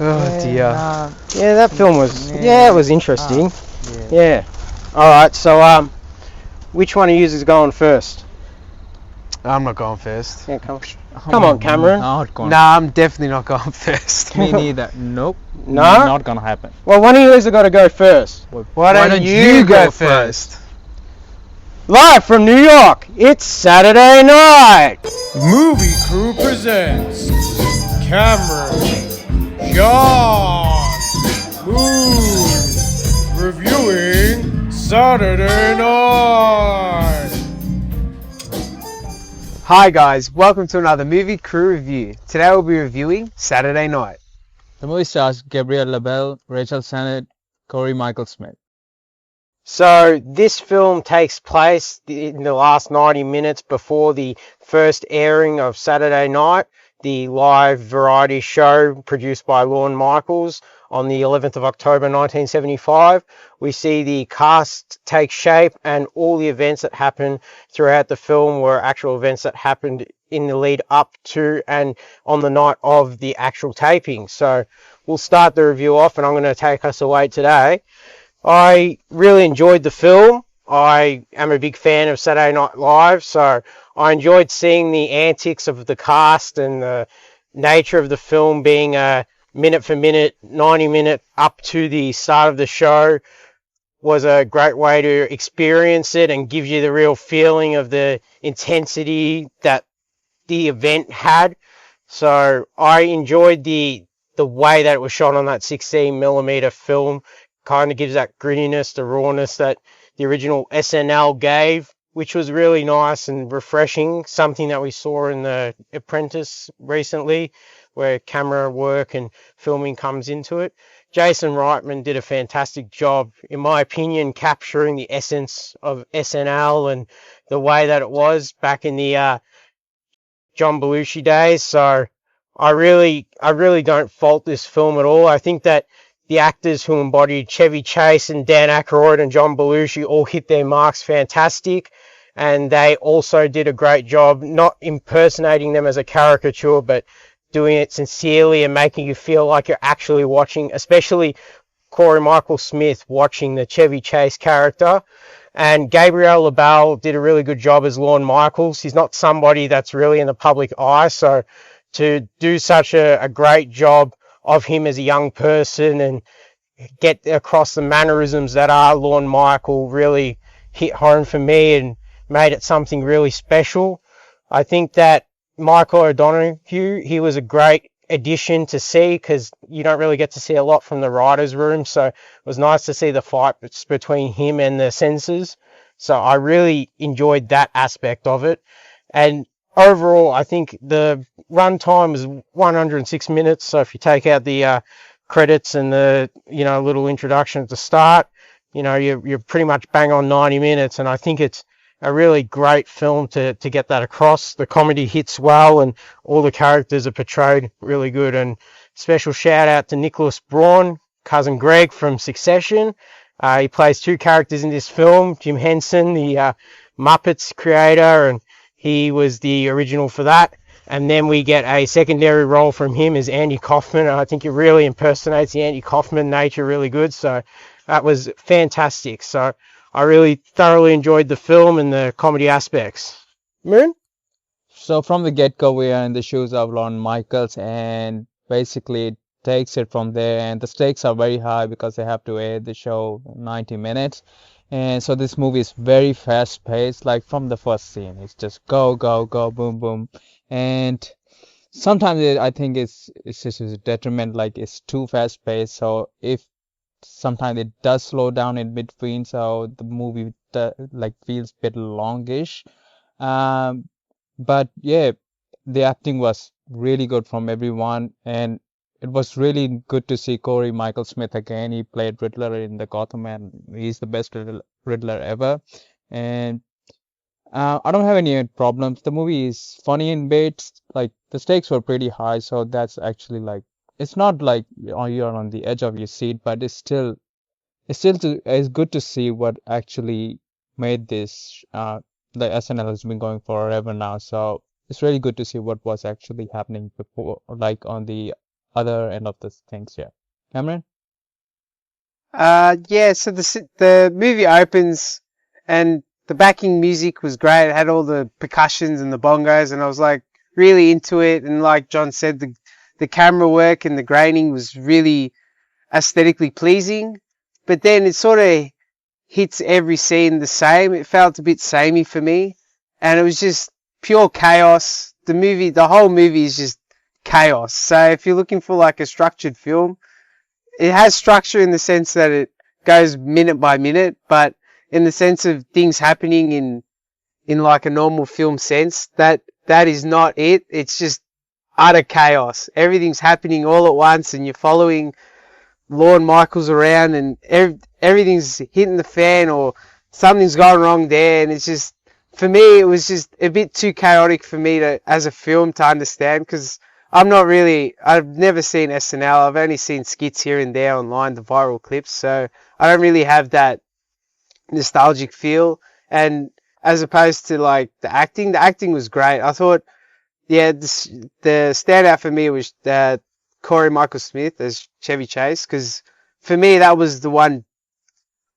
Oh dear. Yeah, that film was. Yeah, it was interesting. Yeah. Yeah. All right. So, which one of you is going first? I'm not going first. Yeah, come on, Cameron. Not going. Nah, I'm definitely not going first. Me neither. Nope. No? Not gonna happen. Well, one of you has got to go first. Why don't you go first? Live from New York, it's Saturday night. Movie Crew presents Cameron, John, Moon, reviewing Saturday Night. Hi guys, welcome to another Movie Crew review. Today we'll be reviewing Saturday Night. The movie stars Gabriel, LeBelle, Rachel Sennott, Lorne Michaels. So this film takes place in the last 90 minutes before the first airing of Saturday Night, the live variety show produced by Lorne Michaels on the 11th of October 1975. We see the cast take shape, and all the events that happen throughout the film were actual events that happened in the lead up to and on the night of the actual taping. So we'll start the review off, and I'm going to take us away today. I really enjoyed the film. I am a big fan of Saturday Night Live, so I enjoyed seeing the antics of the cast, and the nature of the film being a minute for minute, 90 minute up to the start of the show was a great way to experience it and gives you the real feeling of the intensity that the event had. So I enjoyed the way that it was shot on that 16mm film. Kind of gives that grittiness, the rawness that the original SNL gave, which was really nice and refreshing. Something that we saw in The Apprentice recently, where camera work and filming comes into it. Jason Reitman did a fantastic job, in my opinion, capturing the essence of SNL and the way that it was back in the John Belushi days. So I really don't fault this film at all. I think that the actors who embodied Chevy Chase and Dan Aykroyd and John Belushi all hit their marks fantastic, and they also did a great job not impersonating them as a caricature, but doing it sincerely and making you feel like you're actually watching, especially Corey Michael Smith watching the Chevy Chase character. And Gabriel LeBelle did a really good job as Lorne Michaels. He's not somebody that's really in the public eye, so to do such a great job of him as a young person and get across the mannerisms that are Lorne Michael really hit home for me and made it something really special. I think that Michael O'Donoghue, he was a great addition to see, because you don't really get to see a lot from the writer's room, so it was nice to see the fight between him and the censors. So I really enjoyed that aspect of it. And overall, I think the runtime is 106 minutes. So if you take out the credits and the little introduction at the start, you're pretty much bang on 90 minutes. And I think it's a really great film to get that across. The comedy hits well, and all the characters are portrayed really good. And special shout out to Nicholas Braun, cousin Greg from Succession. He plays two characters in this film. Jim Henson, the Muppets creator, and he was the original for that. And then we get a secondary role from him as Andy Kaufman. And I think he really impersonates the Andy Kaufman nature really good. So that was fantastic. So I really thoroughly enjoyed the film and the comedy aspects. Moon? So from the get-go, we are in the shoes of Lorne Michaels, and basically it takes it from there. And the stakes are very high because they have to air the show 90 minutes. And so this movie is very fast paced, like from the first scene. It's just go, go, go, boom, boom. And sometimes I think it's just a detriment, like it's too fast paced. So if sometimes it does slow down in between, so the movie feels a bit longish. But yeah, the acting was really good from everyone, and it was really good to see Corey Michael Smith again. He played Riddler in the Gotham, and he's the best Riddler ever. And I don't have any problems. The movie is funny in bits. Like the stakes were pretty high, so that's actually it's not like you're on the edge of your seat, but it's good to see what actually made this. The SNL has been going forever now, so it's really good to see what was actually happening before, like on the other end of the things. Yeah, Cameron. Yeah. So the movie opens, and the backing music was great. It had all the percussions and the bongos, and I was like really into it. And like John said, the camera work and the graining was really aesthetically pleasing. But then it sort of hits every scene the same. It felt a bit samey for me, and it was just pure chaos. The whole movie is just chaos. So if you're looking for like a structured film, it has structure in the sense that it goes minute by minute, but in the sense of things happening in like a normal film sense, that is not it. It's just utter chaos. Everything's happening all at once, and you're following Lorne Michaels around, and everything's hitting the fan, or something's gone wrong there. And it's just, for me, it was just a bit too chaotic for me as a film to understand, because I've never seen SNL. I've only seen skits here and there online, the viral clips. So I don't really have that nostalgic feel. And as opposed to like the acting was great. I thought, yeah, the standout for me was Corey Michael Smith as Chevy Chase, because for me that was the one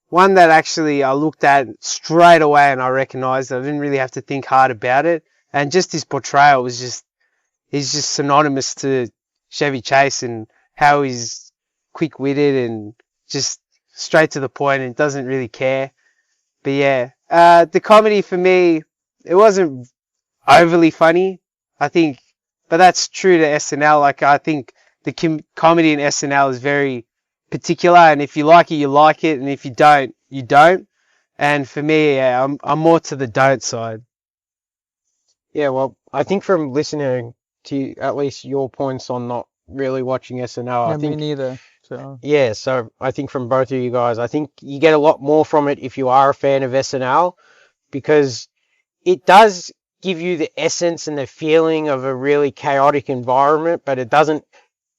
that actually I looked at straight away and I recognised. I didn't really have to think hard about it, and just his portrayal was he's just synonymous to Chevy Chase, and how he's quick-witted and just straight to the point and doesn't really care. But yeah, the comedy for me, it wasn't overly funny, I think, but that's true to SNL. Like, I think the comedy in SNL is very particular, and if you like it, you like it, and if you don't, you don't. And for me, yeah, I'm more to the don't side. Yeah, well, I think from listening to at least your points on not really watching SNL, I think Me neither. So yeah, so I think from both of you guys, I think you get a lot more from it if you are a fan of SNL, because it does give you the essence and the feeling of a really chaotic environment, but it doesn't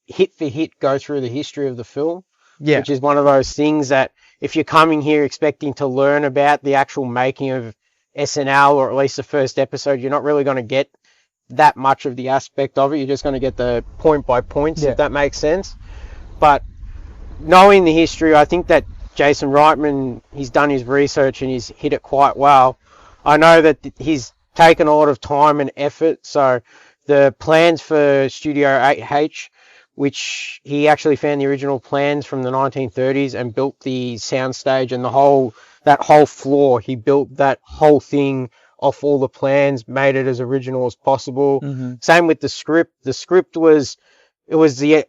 hit for hit go through the history of the film. Yeah. Which is one of those things that if you're coming here expecting to learn about the actual making of SNL, or at least the first episode, you're not really going to get that much of the aspect of it. You're just going to get the point by points, if that makes sense. But knowing the history, I think that Jason Reitman, he's done his research and he's hit it quite well. I know that he's taken a lot of time and effort. So the plans for Studio 8H, which he actually found the original plans from the 1930s and built the soundstage and that whole floor. He built that whole thing off all the plans, made it as original as possible. Mm-hmm. Same with the script. The script was the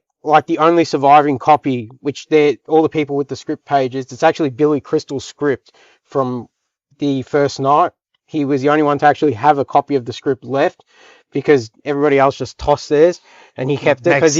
only surviving copy, which all the people with the script pages, it's actually Billy Crystal's script from the first night. He was the only one to actually have a copy of the script left, because everybody else just tossed theirs, and he kept it because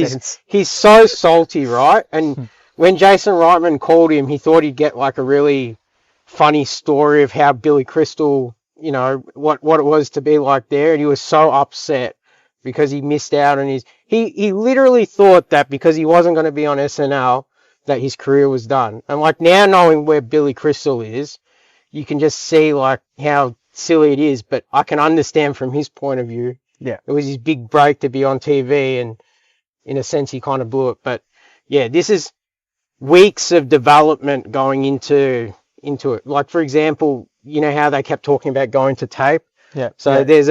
he's so salty, right? And when Jason Reitman called him, he thought he'd get like a really funny story of how Billy Crystal, you know, what it was to be like there, and he was so upset because he missed out on he literally thought that because he wasn't going to be on SNL that his career was done. And like, now knowing where Billy Crystal is, you can just see like how silly it is, but I can understand from his point of view. Yeah. It was his big break to be on TV, and in a sense he kind of blew it. But yeah, this is weeks of development going into it. Like, for example, you know how they kept talking about going to tape? yeah. So there's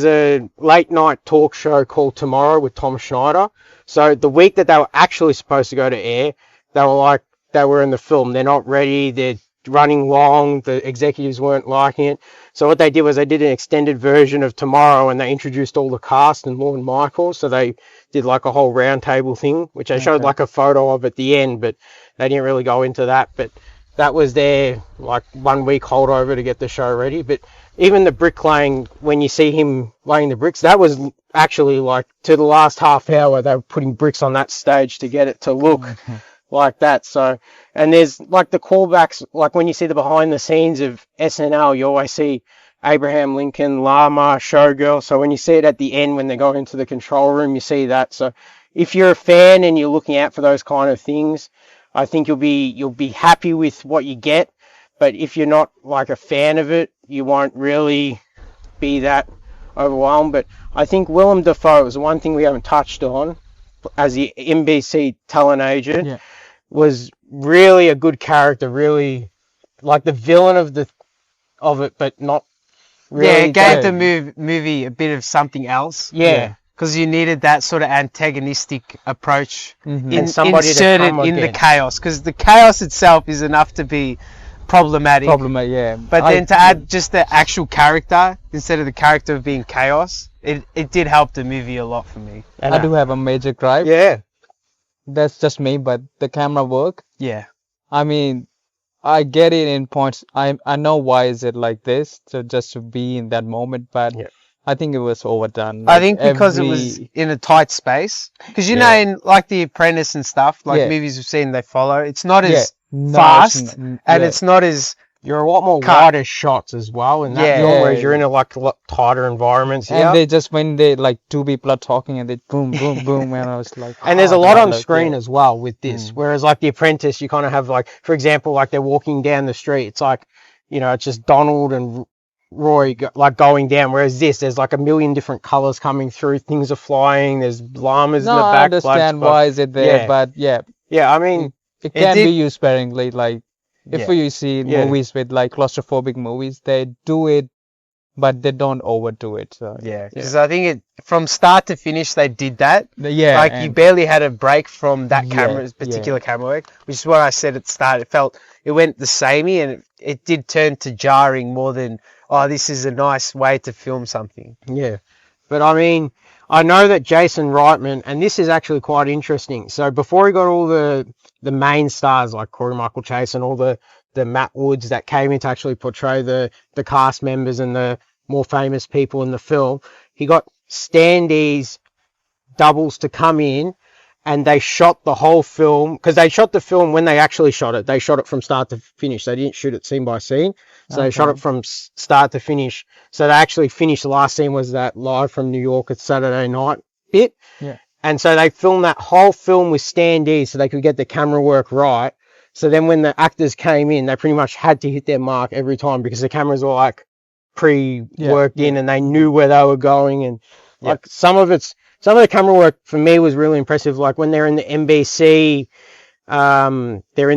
a late night talk show called Tomorrow with Tom Schneider. So the week that they were actually supposed to go to air, they were in the film. They're not ready. They're running long. The executives weren't liking it. So what they did was they did an extended version of Tomorrow, and they introduced all the cast and Lorne Michaels. So they did like a whole round table thing, which I showed like a photo of at the end, but they didn't really go into that. But that was their like 1 week holdover to get the show ready. But even the bricklaying, when you see him laying the bricks, that was actually like to the last half hour, they were putting bricks on that stage to get it to look like that. So, and there's like the callbacks, like when you see the behind the scenes of SNL, you always see Abraham Lincoln, Llama, Showgirl. So when you see it at the end, when they go into the control room, you see that. So if you're a fan and you're looking out for those kind of things, I think you'll be happy with what you get. But if you're not like a fan of it, you won't really be that overwhelmed. But I think Willem Dafoe is the one thing we haven't touched on. as the NBC talent agent, Yeah. was really a good character, really like the villain of it, but not really. Yeah, it gave Yeah. the movie a bit of something else. Yeah. Because you needed that sort of antagonistic approach And somebody to inserted come in the against. chaos. Because the chaos itself is enough to be problematic. Yeah. But then to add just the actual character instead of the character of being chaos, it did help the movie a lot for me. And I do have a major gripe. Yeah. That's just me, but the camera work. Yeah. I mean, I get it in points. I know why is it like this, so just to be in that moment, but Yeah. I think it was overdone. I Like, think because it was in a tight space. Because you know, Yeah. in like The Apprentice and stuff, like Yeah. movies we've seen, they follow. It's not Yeah. as No, fast, it's and yeah. it's not as You're a lot more Cut. wider shots as well in that Yeah. film, whereas Yeah. you're in a lot tighter environments. And Yeah. they just when they like two people are talking and they boom boom boom and I was like, And there's a oh, lot God, on like, screen yeah. as well with this. Whereas like The Apprentice, you kind of have like, for example, like they're walking down the street. It's like, you know, it's just Donald and Roy like going down. Whereas this, there's like a million different colors coming through. Things are flying. There's llamas No, in the I back. understand blokes, why is it there, yeah. but yeah, Yeah, I mean, it can did- be used sparingly. Like if Yeah. you see Yeah. movies with like claustrophobic movies, they do it, but they don't overdo it. So yeah. Because I think from start to finish they did that. yeah, Like you and- barely had a break from that Yeah, particular camera work, which is what I said at the start. It felt it went the samey, and it did turn to jarring more than this is a nice way to film something. yeah. But I mean, I know that Jason Reitman, and this is actually quite interesting. So before he got all the main stars like Corey Michael Chase and all the Matt Woods that came in to actually portray the cast members and the more famous people in the film, he got standees doubles to come in, and they shot the whole film, because they shot the film when they actually shot it. They shot it from start to finish. They didn't shoot it scene by scene. So they shot it from start to finish. So they actually finished, the last scene was that live from New York at Saturday night bit. Yeah. And so they filmed that whole film with standees so they could get the camera work right. So then when the actors came in, they pretty much had to hit their mark every time because the cameras were like pre-worked in and they knew where they were going. And like some of the camera work for me was really impressive. Like when they're in the NBC, they're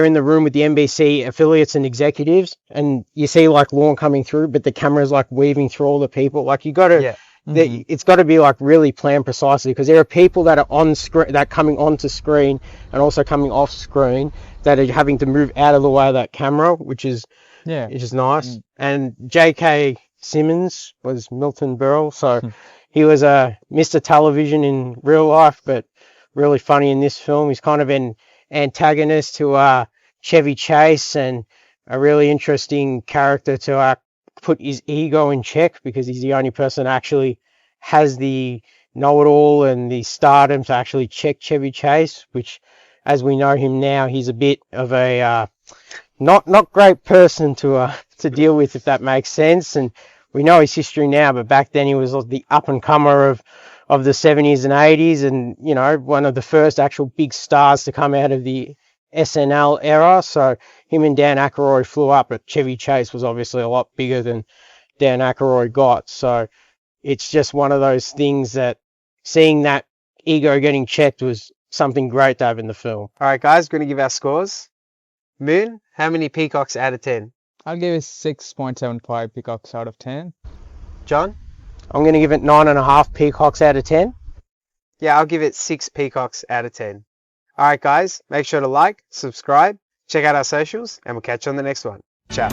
in the room with the NBC affiliates and executives, and you see like Lorne coming through, but the camera's like weaving through all the people. Like you got to, it's got to be like really planned precisely, because there are people that are on screen, that coming onto screen and also coming off screen, that are having to move out of the way of that camera, which is nice. And J.K. Simmons was Milton Berle, so he was a Mr. Television in real life, but really funny in this film. He's kind of an antagonist to Chevy Chase, and a really interesting character to put his ego in check, because he's the only person that actually has the know-it-all and the stardom to actually check Chevy Chase, which, as we know him now, he's a bit of a not great person to deal with, if that makes sense. And we know his history now, but back then he was the up-and-comer of the 70s and 80s, and, you know, one of the first actual big stars to come out of the SNL era. So him and Dan Aykroyd flew up, but Chevy Chase was obviously a lot bigger than Dan Aykroyd got. So it's just one of those things that seeing that ego getting checked was something great to have in the film. All right, guys, going to give our scores. Moon, how many peacocks out of 10? I'll give it 6.75 peacocks out of 10. John? I'm going to give it 9.5 peacocks out of 10. Yeah, I'll give it 6 peacocks out of 10. All right, guys, make sure to like, subscribe, check out our socials, and we'll catch you on the next one. Ciao.